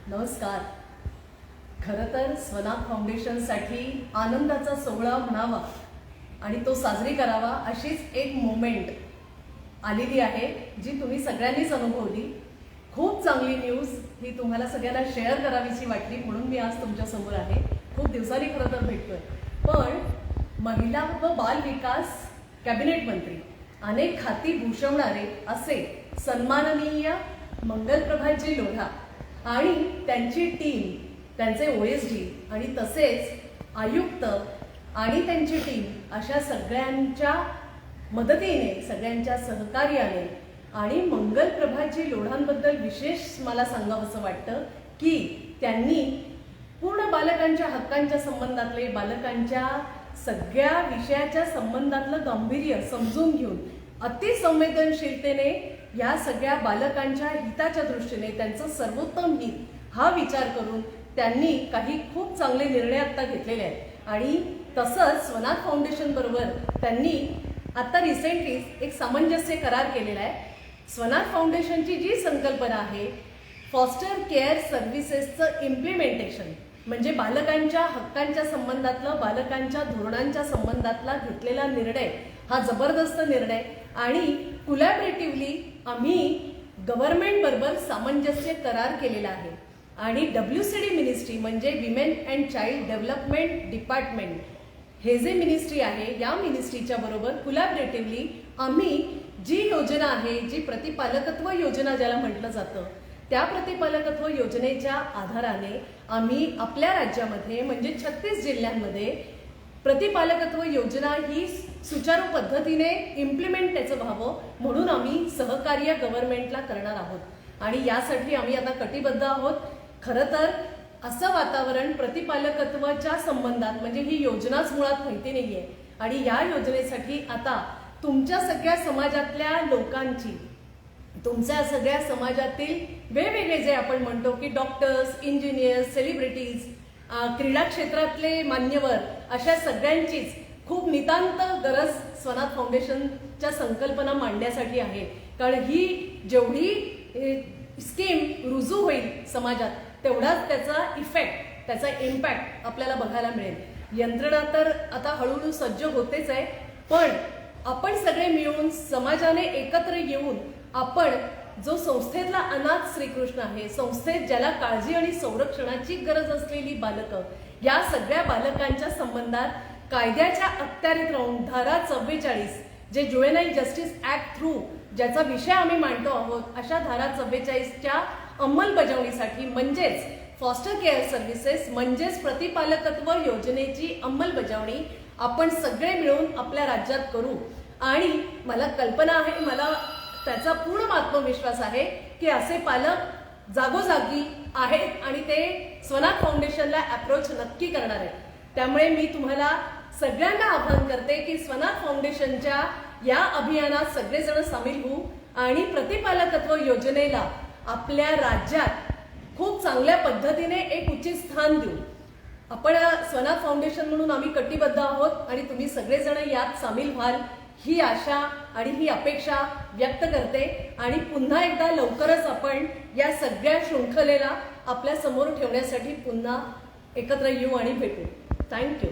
नमस्कार. खरं तर स्वनाथ फाउंडेशनसाठी आनंदाचा सोहळा म्हणावा आणि तो साजरी करावा अशीच एक मोमेंट आलेली आहे जी तुम्ही सगळ्यांनीच अनुभवली. खूप चांगली न्यूज ही तुम्हाला सगळ्यांना शेअर करावीशी वाटली म्हणून मी आज तुमच्यासमोर आहे. खूप दिवसांनी खरं तर भेटतोय. पण महिला व बाल विकास कॅबिनेट मंत्री, अनेक खाती भूषवणारे असे सन्माननीय मंगलप्रभाजी लोढा आणि त्यांची टीम, त्यांचे OSD आणि तसेच आयुक्त आणि त्यांची टीम अशा सगळ्यांच्या मदतीने, सगळ्यांच्या सहकार्याने आणि मंगलप्रभाजी लोढांबद्दल विशेष मला सांगावंसं वाटतं की त्यांनी पूर्ण बालकांच्या हक्कांच्या संबंधातले, बालकांच्या सगळ्या विषयाच्या संबंधातलं गांभीर्य समजून घेऊन अतिसंवेदनशीलतेने या सगळ्या बालकांच्या हिताच्या दृष्टीने, त्यांचं सर्वोत्तम हित हा विचार करून त्यांनी काही खूप चांगले निर्णय आता घेतलेले आहेत. आणि तसंच स्वनाथ फाउंडेशन बरोबर त्यांनी आता रिसेंटलीच एक सामंजस्य करार केलेला आहे. स्वनाथ फाउंडेशनची जी संकल्पना आहे फॉस्टर केअर सर्व्हिसेसचं इम्प्लिमेंटेशन, म्हणजे बालकांच्या हक्कांच्या संबंधातलं, बालकांच्या धोरणांच्या संबंधातला घेतलेला निर्णय हा जबरदस्त निर्णय. आणि कोलॅबरेटिव्हली आम्ही गव्हर्नमेंट बरोबर सामंजस्य करार केलेला आहे. आणि WCD मिनिस्ट्री म्हणजे women and child development department हे जे मिनिस्ट्री आहे, या मिनिस्ट्रीच्या बरोबर कोलॅबरेटिव्हली आम्ही जी योजना आहे, जी प्रतिपालकत्व योजना ज्याला म्हटलं जातं, त्या प्रतिपालकत्व योजनेच्या आधाराने आम्ही आपल्या राज्यामध्ये म्हणजे 36 जिल्ह्यांमध्ये प्रतिपालकत्व योजना ही सुचारू पद्धतीने इम्प्लिमेंट त्याचं व्हावं म्हणून आम्ही सहकार्य गव्हर्नमेंटला करणार आहोत. आणि यासाठी आम्ही आता कटिबद्ध आहोत. खरं तर असं वातावरण प्रतिपालकत्वाच्या संबंधात, म्हणजे ही योजनाच मुळात माहिती नाहीये आणि या योजनेसाठी आता तुमच्या सगळ्या समाजातल्या लोकांची, तुमच्या सगळ्या समाजातील वेगवेगळे जे आपण म्हणतो की डॉक्टर्स, इंजिनियर्स, सेलिब्रिटीज, क्रीडा क्षेत्रातले मान्यवर, अशा सगळ्यांचीच खूप नितांत गरज स्वनाथ फाउंडेशनच्या संकल्पना मांडण्यासाठी आहे. कारण ही जेवढी स्कीम रुजू होईल समाजात तेवढाच त्याचा इफेक्ट, त्याचा इम्पॅक्ट आपल्याला बघायला मिळेल. यंत्रणा तर आता हळूहळू सज्ज होतेच आहे, पण आपण सगळे मिळून समाजाने एकत्र येऊन आपण जो संस्थेतला अनाथ श्रीकृष्ण आहे, संस्थेत ज्याला काळजी आणि संरक्षणाची गरज असलेली बालकं, या सगळ्या बालकांच्या संबंधात कायद्याच्या अखत्यारीत राहून धारा 44 जे जुवेनाईल जस्टिस ऍक्ट थ्रू ज्याचा विषय आम्ही मांडतो आहोत, अशा धारा 44च्या अंमलबजावणीसाठी म्हणजेच फॉस्टर केअर सर्व्हिसेस म्हणजेच प्रतिपालकत्व योजनेची अंमलबजावणी आपण सगळे मिळून आपल्या राज्यात करू. आणि मला कल्पना आहे, मला त्याचा पूर्ण आत्मविश्वास आहे की असे पालक जागोजागी आहेत आणि ते स्वनाथ फाउंडेशनला अप्रोच नक्की करणार आहेत. त्यामुळे मी तुम्हाला सगळ्यांना आवाहन करते की स्वनाथ फाउंडेशनच्या या अभियानात सगळेजण सामील होऊ आणि प्रतिपालकत्व योजनेला आपल्या राज्यात खूप चांगल्या पद्धतीने एक उचित स्थान देऊ. आपण स्वनाथ फाउंडेशन म्हणून आम्ही कटिबद्ध आहोत आणि तुम्ही सगळेजण यात सामील व्हाल ही आशा आणि ही अपेक्षा व्यक्त करते. आणि पुन्हा एकदा लवकरच आपण या सगळ्या शृंखलेला आपल्या समोर ठेवण्यासाठी पुन्हा एकत्र येऊ आणि भेटू. थँक्यू.